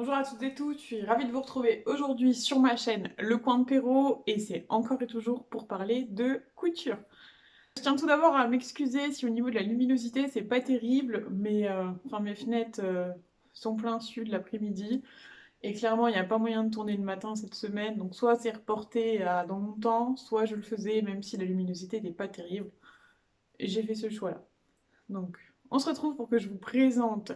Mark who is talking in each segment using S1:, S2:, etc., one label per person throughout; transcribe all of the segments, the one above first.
S1: Bonjour à toutes et tous, je suis ravie de vous retrouver aujourd'hui sur ma chaîne Le Coin de Perrault et c'est encore et toujours pour parler de couture. Je tiens tout d'abord à m'excuser si au niveau de la luminosité c'est pas terrible, mais enfin mes fenêtres sont plein sud l'après-midi et clairement il n'y a pas moyen de tourner le matin cette semaine, donc soit c'est reporté à dans longtemps, soit je le faisais même si la luminosité n'est pas terrible. Et j'ai fait ce choix-là. Donc on se retrouve pour que je vous présente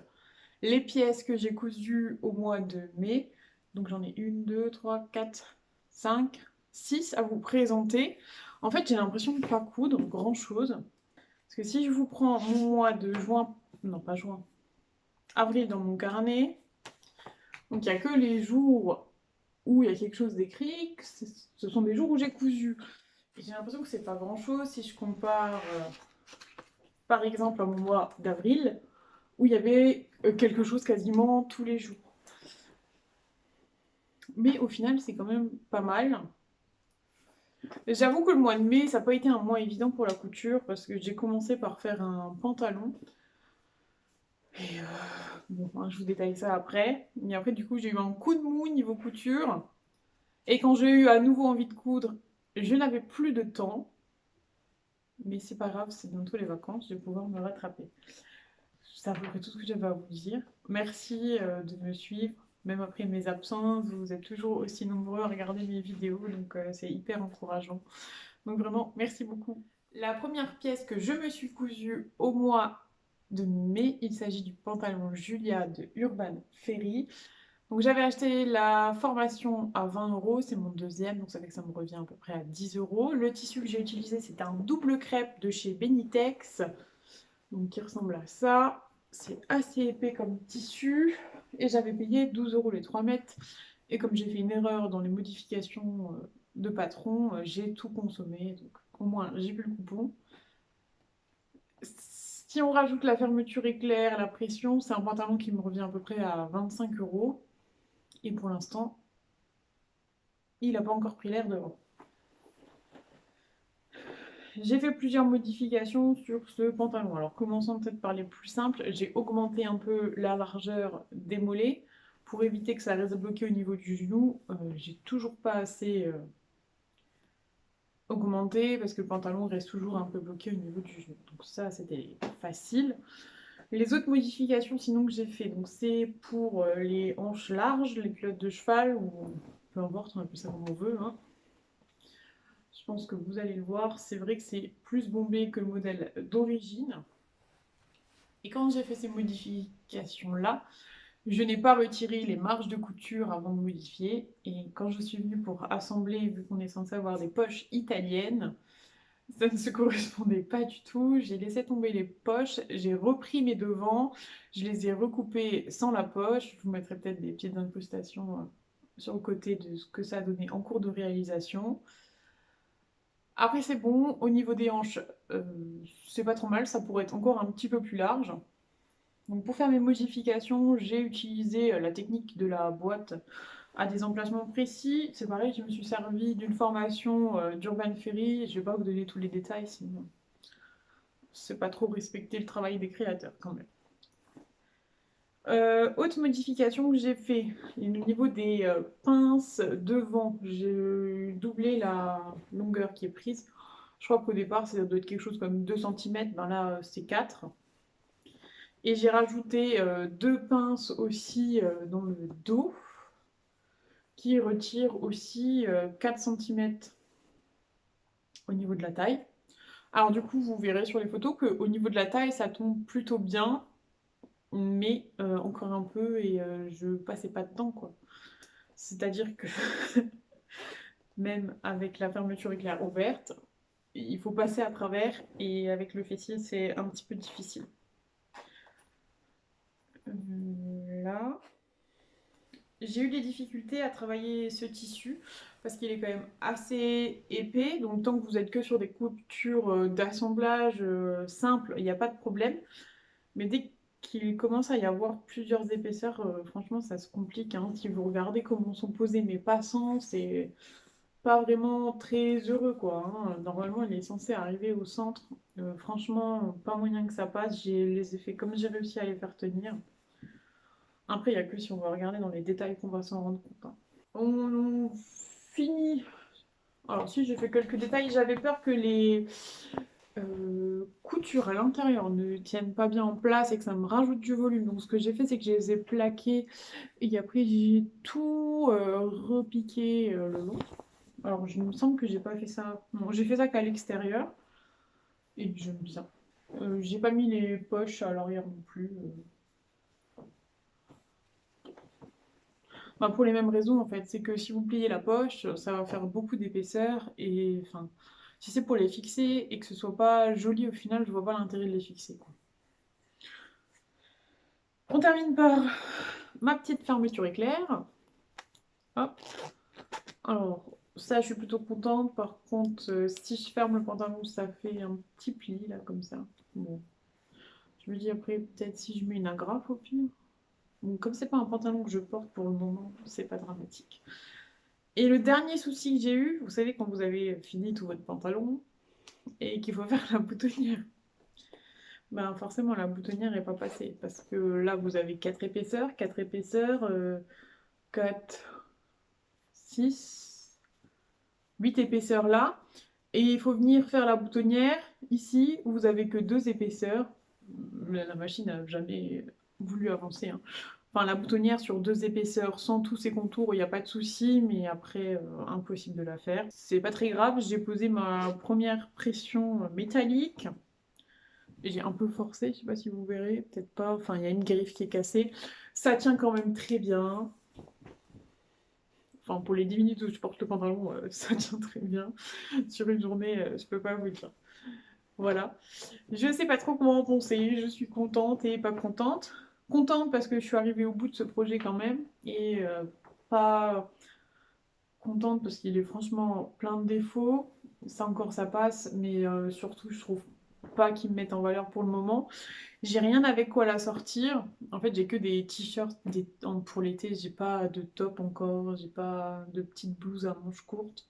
S1: les pièces que j'ai cousues au mois de mai. Donc j'en ai une, deux, trois, quatre, cinq, six à vous présenter. En fait, j'ai l'impression de ne pas coudre grand-chose. Parce que si je vous prends mon mois de juin, non pas juin, avril dans mon carnet, donc il n'y a que les jours où il y a quelque chose d'écrit, ce sont des jours où j'ai cousu. Et j'ai l'impression que c'est pas grand-chose si je compare par exemple à mon mois d'avril, où il y avait quelque chose quasiment tous les jours. Mais au final, c'est quand même pas mal. J'avoue que le mois de mai, ça n'a pas été un mois évident pour la couture parce que j'ai commencé par faire un pantalon. Et bon, hein, je vous détaille ça après. Mais après, du coup, j'ai eu un coup de mou niveau couture. Et quand j'ai eu à nouveau envie de coudre, je n'avais plus de temps. Mais c'est pas grave, c'est bientôt les vacances, je vais pouvoir me rattraper. C'est à peu près tout ce que j'avais à vous dire. Merci de me suivre. Même après mes absences, vous êtes toujours aussi nombreux à regarder mes vidéos, donc c'est hyper encourageant. Donc vraiment, merci beaucoup. La première pièce que je me suis cousue au mois de mai, il s'agit du pantalon Julia de Urban Ferry. Donc j'avais acheté la formation à 20 euros, c'est mon deuxième, donc ça fait que ça me revient à peu près à 10 euros. Le tissu que j'ai utilisé, c'était un double crêpe de chez Benitex, donc qui ressemble à ça. C'est assez épais comme tissu, et j'avais payé 12 euros les 3 mètres. Et comme j'ai fait une erreur dans les modifications de patron, j'ai tout consommé, donc au moins j'ai plus le coupon. Si on rajoute la fermeture éclair, la pression, c'est un pantalon qui me revient à peu près à 25 euros. Et pour l'instant, il n'a pas encore pris l'air devant. J'ai fait plusieurs modifications sur ce pantalon. Alors commençons peut-être par les plus simples. J'ai augmenté un peu la largeur des mollets pour éviter que ça reste bloqué au niveau du genou. J'ai toujours pas assez augmenté parce que le pantalon reste toujours un peu bloqué au niveau du genou. Donc ça, c'était facile. Les autres modifications sinon que j'ai fait, donc c'est pour les hanches larges, les culottes de cheval, ou peu importe, on appelle ça comme on veut, hein. Je pense que vous allez le voir, c'est vrai que c'est plus bombé que le modèle d'origine. Et quand j'ai fait ces modifications-là, je n'ai pas retiré les marges de couture avant de modifier. Et quand je suis venue pour assembler, vu qu'on est censé avoir des poches italiennes, ça ne se correspondait pas du tout. J'ai laissé tomber les poches, j'ai repris mes devants, je les ai recoupés sans la poche. Je vous mettrai peut-être des petites incrustations sur le côté de ce que ça a donné en cours de réalisation. Après, c'est bon. Au niveau des hanches, euh, c'est pas trop mal. Ça pourrait être encore un petit peu plus large. Donc, pour faire mes modifications, j'ai utilisé la technique de la boîte à des emplacements précis. C'est pareil, je me suis servi d'une formation d'Urban Ferry. Je vais pas vous donner tous les détails, sinon c'est pas trop respecter le travail des créateurs quand même. Autre modification que j'ai fait, au niveau des pinces devant, j'ai doublé la longueur qui est prise. Je crois qu'au départ, ça doit être quelque chose comme 2 cm, ben là c'est 4. Et j'ai rajouté deux pinces aussi dans le dos, qui retirent aussi 4 cm au niveau de la taille. Alors du coup, vous verrez sur les photos qu'au niveau de la taille, ça tombe plutôt bien, mais encore un peu et je passais pas de temps quoi. C'est-à-dire que même avec la fermeture éclair ouverte, il faut passer à travers et avec le fessier c'est un petit peu difficile. Là, j'ai eu des difficultés à travailler ce tissu parce qu'il est quand même assez épais, donc tant que vous êtes que sur des coutures d'assemblage simples, il n'y a pas de problème. Mais dès qu'il commence à y avoir plusieurs épaisseurs, franchement, ça se complique, hein. Si vous regardez comment sont posés mes passants, c'est pas vraiment très heureux, quoi, hein. Normalement, il est censé arriver au centre. Franchement, pas moyen que ça passe. Je les ai fait comme j'ai réussi à les faire tenir. Après, il n'y a que si on va regarder dans les détails qu'on va s'en rendre compte, hein. On finit. Alors si j'ai fait quelques détails, j'avais peur que les coutures à l'intérieur ne tiennent pas bien en place et que ça me rajoute du volume. Donc ce que j'ai fait, c'est que je les ai plaquées et après j'ai tout repiqué le long. Alors je me semble que j'ai pas fait ça. Non, j'ai fait ça qu'à l'extérieur et j'aime bien. J'ai pas mis les poches à l'arrière non plus. Bah, pour les mêmes raisons en fait, c'est que si vous pliez la poche, ça va faire beaucoup d'épaisseur et enfin, si c'est pour les fixer et que ce soit pas joli au final, je vois pas l'intérêt de les fixer, quoi. On termine par ma petite fermeture éclair. Hop. Alors ça, je suis plutôt contente. Par contre, si je ferme le pantalon, ça fait un petit pli là comme ça. Bon, je me dis après peut-être si je mets une agrafe au pire. Bon, comme c'est pas un pantalon que je porte pour le moment, c'est pas dramatique. Et le dernier souci que j'ai eu, vous savez, quand vous avez fini tout votre pantalon et qu'il faut faire la boutonnière, ben forcément la boutonnière n'est pas passée parce que là vous avez 4 épaisseurs, 4, 6, 8 épaisseurs là, et il faut venir faire la boutonnière ici où vous avez que 2 épaisseurs. La machine n'a jamais voulu avancer, hein. Enfin, la boutonnière sur 2 épaisseurs sans tous ses contours, il n'y a pas de souci, mais après, impossible de la faire. C'est pas très grave, j'ai posé ma première pression métallique. J'ai un peu forcé, je sais pas si vous verrez, peut-être pas. Enfin, il y a une griffe qui est cassée. Ça tient quand même très bien. Enfin, pour les 10 minutes où je porte le pantalon, ça tient très bien. Sur une journée, je peux pas vous le dire. Voilà. Je sais pas trop comment en penser. Je suis contente et pas contente. Contente parce que je suis arrivée au bout de ce projet quand même. Et pas contente parce qu'il est franchement plein de défauts. Ça encore, ça passe. Mais surtout, je trouve pas qu'il me mette en valeur pour le moment. J'ai rien avec quoi la sortir. En fait, j'ai que des t-shirts pour l'été. J'ai pas de top encore. J'ai pas de petite blouse à manches courtes.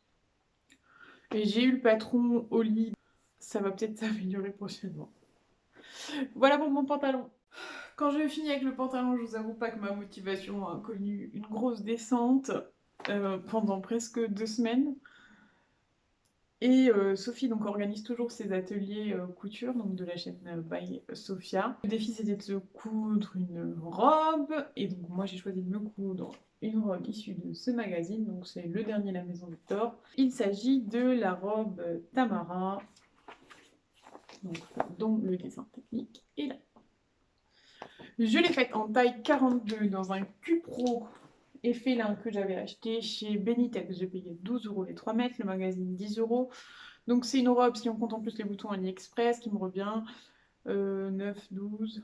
S1: Et j'ai eu le patron au lit. Ça va peut-être s'améliorer prochainement. Voilà pour mon pantalon. Quand je finis avec le pantalon, je vous avoue pas que ma motivation a connu une grosse descente pendant presque 2 semaines. Et Sophie donc organise toujours ses ateliers couture, donc de la chaîne by Sophia. Le défi c'était de se coudre une robe, et donc moi j'ai choisi de me coudre une robe issue de ce magazine, donc c'est le dernier La Maison Victor. Il s'agit de la robe Tamara, donc, dont le dessin technique est là. Je l'ai faite en taille 42 dans un Cupro effet lin que j'avais acheté chez Benitex. J'ai payé 12 € les 3 mètres, le magazine 10 €. Donc c'est une robe, si on compte en plus les boutons AliExpress, qui me revient 9, 12.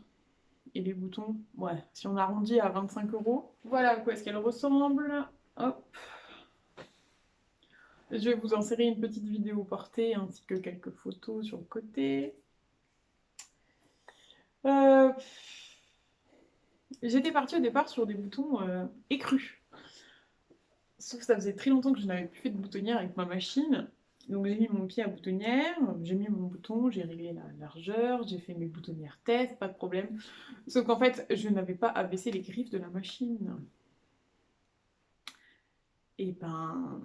S1: Et les boutons, ouais, si on arrondit à 25 €. Voilà à quoi est-ce qu'elle ressemble. Hop. Je vais vous insérer une petite vidéo portée ainsi que quelques photos sur le côté. Euh, J'étais partie au départ sur des boutons écrus. Sauf que ça faisait très longtemps que je n'avais plus fait de boutonnière avec ma machine. Donc j'ai mis mon pied à boutonnière, j'ai mis mon bouton, j'ai réglé la largeur, j'ai fait mes boutonnières test, pas de problème. Sauf qu'en fait, je n'avais pas abaissé les griffes de la machine. Et ben,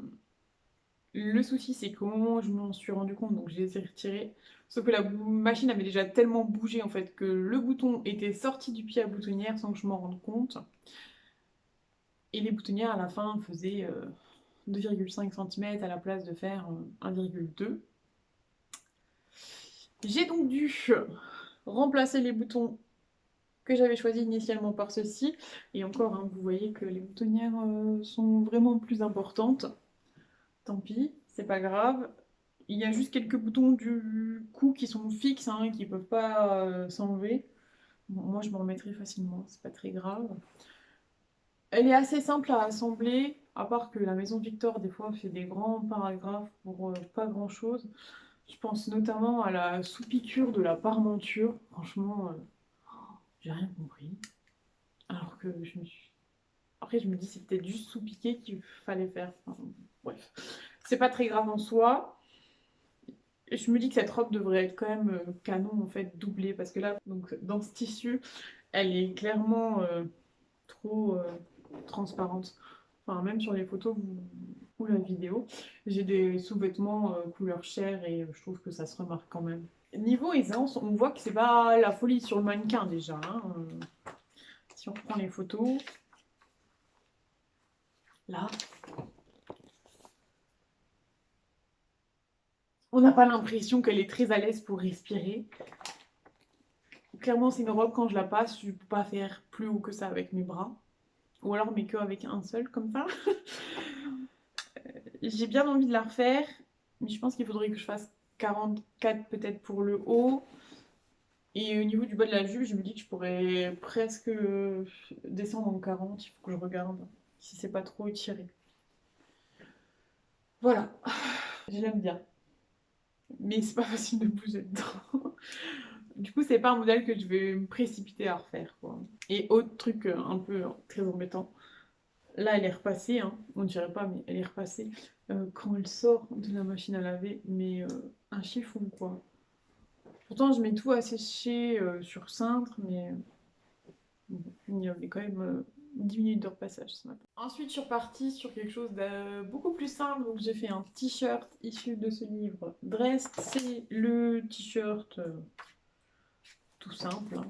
S1: le souci c'est comment je m'en suis rendu compte, donc je les ai retirés. Sauf que la machine avait déjà tellement bougé en fait que le bouton était sorti du pied à boutonnière sans que je m'en rende compte. Et les boutonnières à la fin faisaient 2,5 cm à la place de faire 1,2. J'ai donc dû remplacer les boutons que j'avais choisis initialement par ceux-ci. Et encore, hein, vous voyez que les boutonnières sont vraiment plus importantes. Tant pis, c'est pas grave. Il y a juste quelques boutons du cou qui sont fixes, hein, qui peuvent pas s'enlever. Bon, moi, je m'en remettrai facilement, c'est pas très grave. Elle est assez simple à assembler, à part que la Maison Victor, des fois, fait des grands paragraphes pour pas grand-chose. Je pense notamment à la sous-piqûre de la parmenture. Franchement, j'ai rien compris. Alors que je me suis... Après, je me dis, c'est peut-être juste sous-piqué qu'il fallait faire. Enfin, bref, c'est pas très grave en soi. Et je me dis que cette robe devrait être quand même canon, en fait, doublée. Parce que là, donc, dans ce tissu, elle est clairement trop transparente. Enfin, même sur les photos ou la vidéo, j'ai des sous-vêtements couleur chair et je trouve que ça se remarque quand même. Niveau aisance, on voit que c'est pas la folie sur le mannequin déjà, hein. Si on reprend les photos, là, on n'a pas l'impression qu'elle est très à l'aise pour respirer. Clairement, c'est une robe, quand je la passe, je ne peux pas faire plus haut que ça avec mes bras. Ou alors mes queues avec un seul, comme ça. J'ai bien envie de la refaire, mais je pense qu'il faudrait que je fasse 44 peut-être pour le haut. Et au niveau du bas de la jupe, je me dis que je pourrais presque descendre en 40. Il faut que je regarde si c'est pas trop étiré. Voilà, je l'aime bien. Mais c'est pas facile de bouger dedans. Du coup, c'est pas un modèle que je vais me précipiter à refaire, quoi. Et autre truc un peu très embêtant, là elle est repassée, hein. On dirait pas, mais elle est repassée. Quand elle sort de la machine à laver, mais un chiffon, quoi. Pourtant, je mets tout à sécher sur cintre, mais bon, il y avait quand même 10 minutes de repassage ce matin. Ensuite, je suis repartie sur quelque chose de beaucoup plus simple. Donc, j'ai fait un t-shirt issu de ce livre. Dressed, c'est le t-shirt tout simple, hein.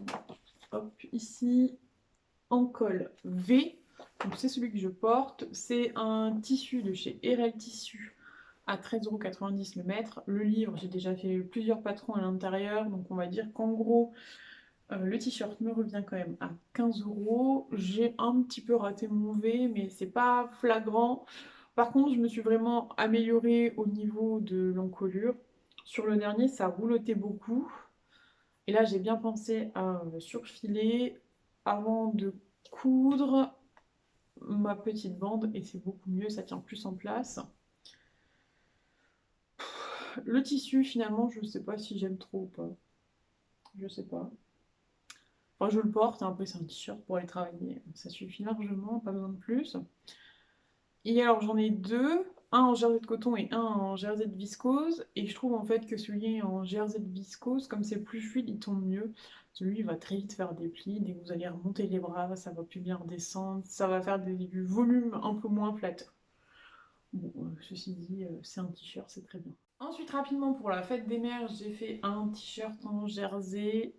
S1: Hop, ici, en col V. Donc, c'est celui que je porte. C'est un tissu de chez RL Tissu à 13,90 € le mètre. Le livre, j'ai déjà fait plusieurs patrons à l'intérieur. Donc, on va dire qu'en gros, le t-shirt me revient quand même à 15 €. J'ai un petit peu raté mon V, mais c'est pas flagrant. Par contre, je me suis vraiment améliorée au niveau de l'encolure. Sur le dernier, ça roulotait beaucoup. Et là, j'ai bien pensé à surfiler avant de coudre ma petite bande. Et c'est beaucoup mieux, ça tient plus en place. Le tissu, finalement, je sais pas si j'aime trop ou pas. Je sais pas. Enfin, je le porte, hein, après c'est un t-shirt pour aller travailler. Ça suffit largement, pas besoin de plus. Et alors j'en ai deux, un en jersey de coton et un en jersey de viscose. Et je trouve en fait que celui en jersey de viscose, comme c'est plus fluide, il tombe mieux. Celui il va très vite faire des plis. Dès que vous allez remonter les bras, ça va plus bien redescendre. Ça va faire du volume un peu moins flatteur. Bon, ceci dit, c'est un t-shirt, c'est très bien. Ensuite, rapidement, pour la fête des mères, j'ai fait un t-shirt en jersey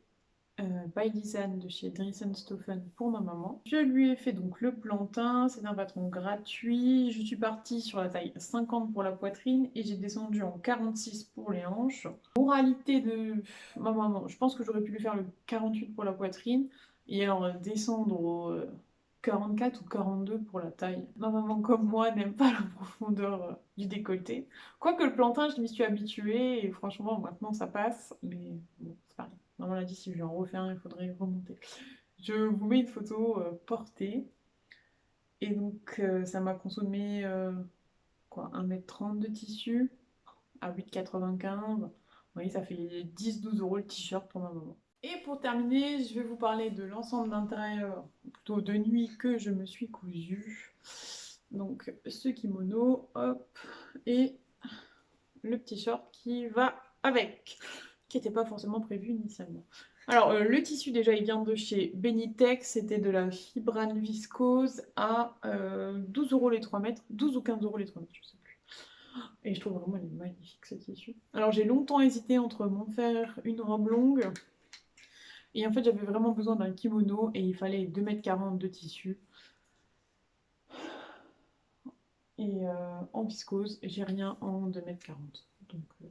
S1: by Design de chez Stoffen pour ma maman. Je lui ai fait donc le plantain, c'est un patron gratuit. Je suis partie sur la taille 50 pour la poitrine et j'ai descendu en 46 pour les hanches. Moralité de ma maman, je pense que j'aurais pu lui faire le 48 pour la poitrine et alors descendre au 44 ou 42 pour la taille. Ma maman comme moi n'aime pas la profondeur du décolleté. Quoique le plantain, je m'y suis habituée et franchement maintenant ça passe, mais bon, c'est pareil. Maman l'a dit, si je lui en refais un, il faudrait remonter. Je vous mets une photo portée. Et donc, ça m'a consommé quoi, 1,30 m de tissu à 8,95 €. Vous voyez, ça fait 10-12 € le t-shirt pour ma maman. Et pour terminer, je vais vous parler de l'ensemble d'intérieur, plutôt de nuit, que je me suis cousu. Donc, ce kimono, hop, et le petit short qui va avec, qui n'était pas forcément prévu initialement. Alors, le tissu, déjà, il vient de chez Benitex. C'était de la fibrane viscose à 12 € les 3 mètres. 12 ou 15 € les 3 mètres, je sais plus. Et je trouve vraiment il est magnifique, ce tissu. Alors, j'ai longtemps hésité entre m'en faire une robe longue. Et en fait, j'avais vraiment besoin d'un kimono et il fallait 2,40 m de tissu. Et en viscose, j'ai rien en 2,40 m. Donc,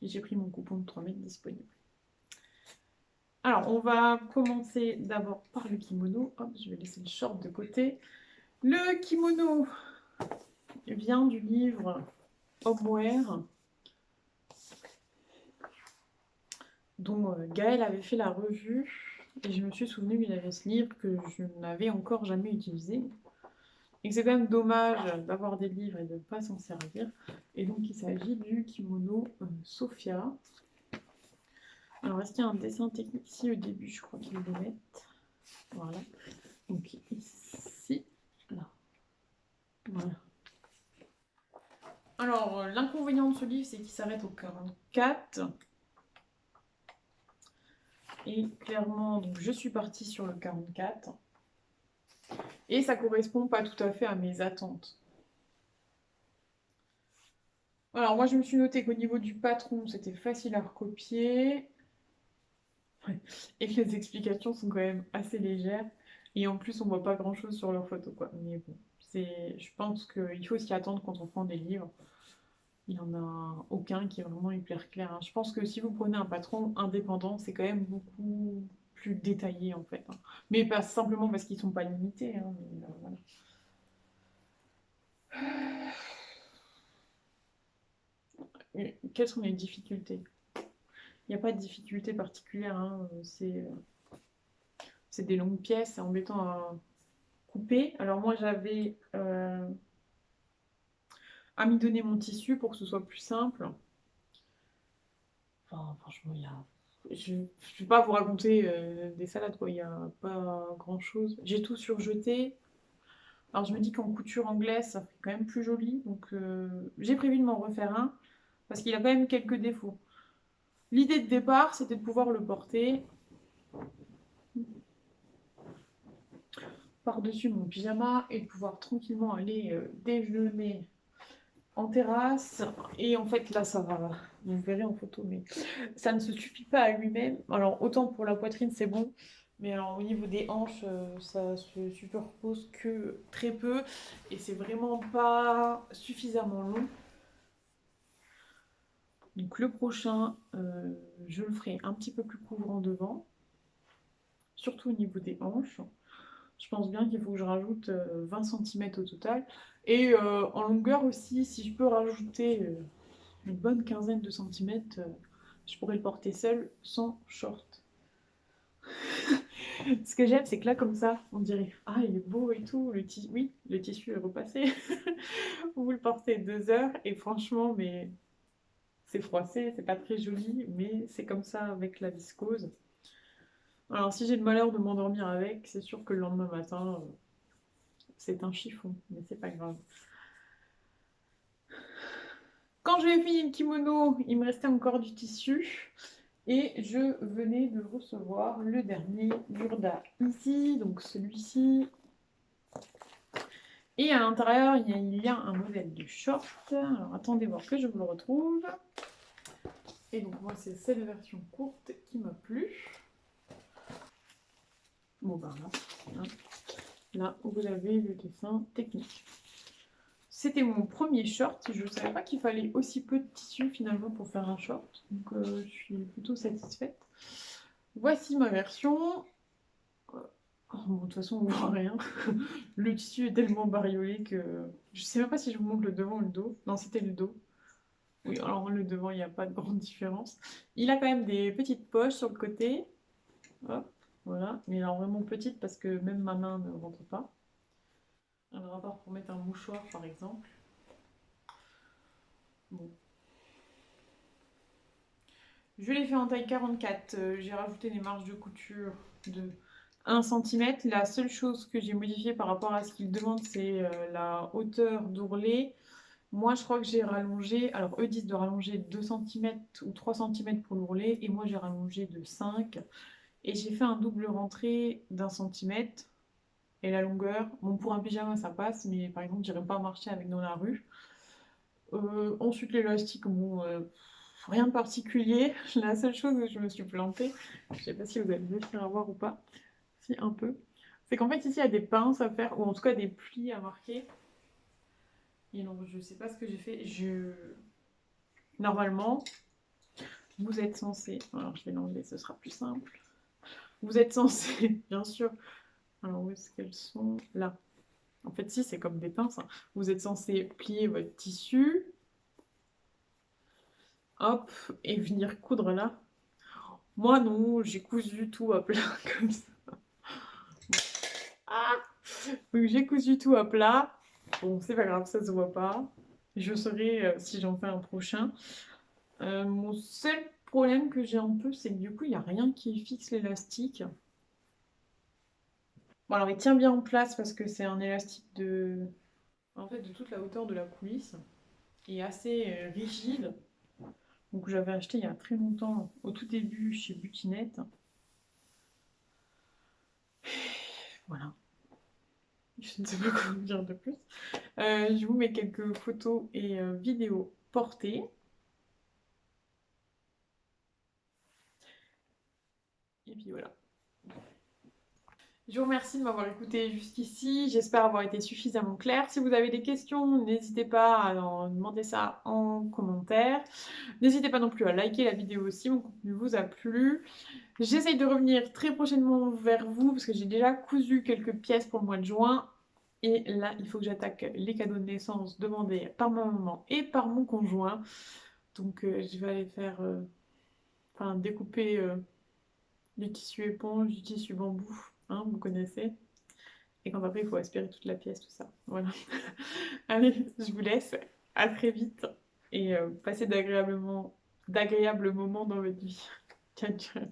S1: j'ai pris mon coupon de 3 mètres disponible. Alors, on va commencer d'abord par le kimono. Hop, je vais laisser le short de côté. Le kimono vient du livre Homeware, dont Gaël avait fait la revue. Et je me suis souvenu qu'il avait ce livre que je n'avais encore jamais utilisé. Et que c'est quand même dommage d'avoir des livres et de ne pas s'en servir. Et donc, il s'agit du kimono Sophia. Alors, est-ce qu'il y a un dessin technique ici au début? Je crois qu'ils le mettent. Voilà. Donc, ici, là. Voilà. Alors, l'inconvénient de ce livre, c'est qu'il s'arrête au 44. Et clairement, donc, je suis partie sur le 44. Et ça correspond pas tout à fait à mes attentes. Alors moi je me suis noté qu'au niveau du patron, c'était facile à recopier. Ouais. Et que les explications sont quand même assez légères. Et en plus, on voit pas grand-chose sur leurs photos, quoi. Mais bon, je pense qu'il faut s'y attendre quand on prend des livres. Il n'y en a aucun qui est vraiment hyper clair, hein. Je pense que si vous prenez un patron indépendant, c'est quand même beaucoup plus détaillé, en fait, hein. Mais pas simplement parce qu'ils sont pas limités, hein, mais, voilà. Et quelles sont les difficultés? Il n'y a pas de difficulté particulière, hein. C'est des longues pièces, c'est embêtant à couper. Alors moi, j'avais à m'y donner mon tissu pour que ce soit plus simple. Enfin, franchement, je ne vais pas vous raconter des salades, quoi. Il n'y a pas grand-chose. J'ai tout surjeté. Alors je me dis qu'en couture anglaise, ça fait quand même plus joli. Donc j'ai prévu de m'en refaire un parce qu'il a quand même quelques défauts. L'idée de départ, c'était de pouvoir le porter par-dessus mon pyjama et de pouvoir tranquillement aller déjeuner en terrasse. Et en fait, là, ça va. Vous verrez en photo, mais ça ne se suffit pas à lui-même. Alors, autant pour la poitrine, c'est bon. Mais alors, au niveau des hanches, ça se superpose que très peu. Et c'est vraiment pas suffisamment long. Donc, le prochain, je le ferai un petit peu plus couvrant devant. Surtout au niveau des hanches. Je pense bien qu'il faut que je rajoute 20 cm au total. Et en longueur aussi, si je peux rajouter une bonne quinzaine de centimètres, je pourrais le porter seul sans short. Ce que j'aime, c'est que là, comme ça, on dirait ah, il est beau et tout. Oui, le tissu est repassé. Vous le portez 2 heures et franchement, mais c'est froissé, c'est pas très joli, mais c'est comme ça avec la viscose. Alors, si j'ai le malheur de m'endormir avec, c'est sûr que le lendemain matin, c'est un chiffon, mais c'est pas grave. Quand j'ai fini le kimono, il me restait encore du tissu. Et je venais de recevoir le dernier Burda ici, donc celui-ci. Et à l'intérieur, il y a un modèle de short. Alors attendez voir que je vous le retrouve. Et donc moi, c'est cette version courte qui m'a plu. Bon ben là, vous avez le dessin technique. C'était mon premier short. Je ne savais pas qu'il fallait aussi peu de tissu finalement pour faire un short. Donc je suis plutôt satisfaite. Voici ma version. Oh, bon, de toute façon, on voit rien. Le tissu est tellement bariolé que je sais même pas si je vous montre le devant ou le dos. Non, c'était le dos. Oui, alors le devant, il n'y a pas de grande différence. Il a quand même des petites poches sur le côté. Hop, voilà. Mais alors vraiment petites parce que même ma main ne rentre pas. Alors à part pour mettre un mouchoir par exemple. Bon. Je l'ai fait en taille 44. J'ai rajouté des marges de couture de 1 cm. La seule chose que j'ai modifiée par rapport à ce qu'il demande, c'est la hauteur d'ourlet. Moi, je crois que j'ai rallongé. Alors, eux disent de rallonger 2 cm ou 3 cm pour l'ourlet. Et moi, j'ai rallongé de 5. Et j'ai fait un double rentré d'1 cm. Et la longueur, bon, pour un pyjama, ça passe. Mais par exemple, j'irais pas marcher avec dans la rue. Ensuite, l'élastique, bon, rien de particulier. La seule chose où je me suis plantée, je sais pas si vous allez réussir à voir ou pas, si un peu, c'est qu'en fait, ici, il y a des pinces à faire, ou en tout cas des plis à marquer. Et donc, je sais pas ce que j'ai fait. Normalement, vous êtes censé. Alors, je vais l'enlever, ce sera plus simple. Vous êtes censé, bien sûr. Alors, où est-ce qu'elles sont? Là. En fait, si, c'est comme des pinces, hein. Vous êtes censé plier votre tissu. Hop, et venir coudre là. Moi, non, j'ai cousu tout à plat comme ça. Ah, donc, j'ai cousu tout à plat. Bon, c'est pas grave, ça se voit pas. Je saurai si j'en fais un prochain. Mon seul problème que j'ai un peu, c'est que du coup, il n'y a rien qui fixe l'élastique. Bon, alors il tient bien en place parce que c'est un élastique en fait, de toute la hauteur de la coulisse et assez rigide. Donc j'avais acheté il y a très longtemps, au tout début chez Butinette. Voilà. je ne sais pas comment dire de plus. Je vous mets quelques photos et vidéos portées. Et puis voilà. Je vous remercie de m'avoir écouté jusqu'ici. J'espère avoir été suffisamment claire. Si vous avez des questions, n'hésitez pas à demander ça en commentaire. N'hésitez pas non plus à liker la vidéo si mon contenu vous a plu. J'essaye de revenir très prochainement vers vous parce que j'ai déjà cousu quelques pièces pour le mois de juin. Et là, il faut que j'attaque les cadeaux de naissance demandés par ma maman et par mon conjoint. Donc, je vais aller faire, enfin, découper du tissu éponge, du tissu bambou, hein, vous connaissez. Et quand après, il faut aspirer toute la pièce, tout ça. Voilà. Allez, je vous laisse. À très vite. Et passez d'agréables moments dans votre vie. Ciao, ciao.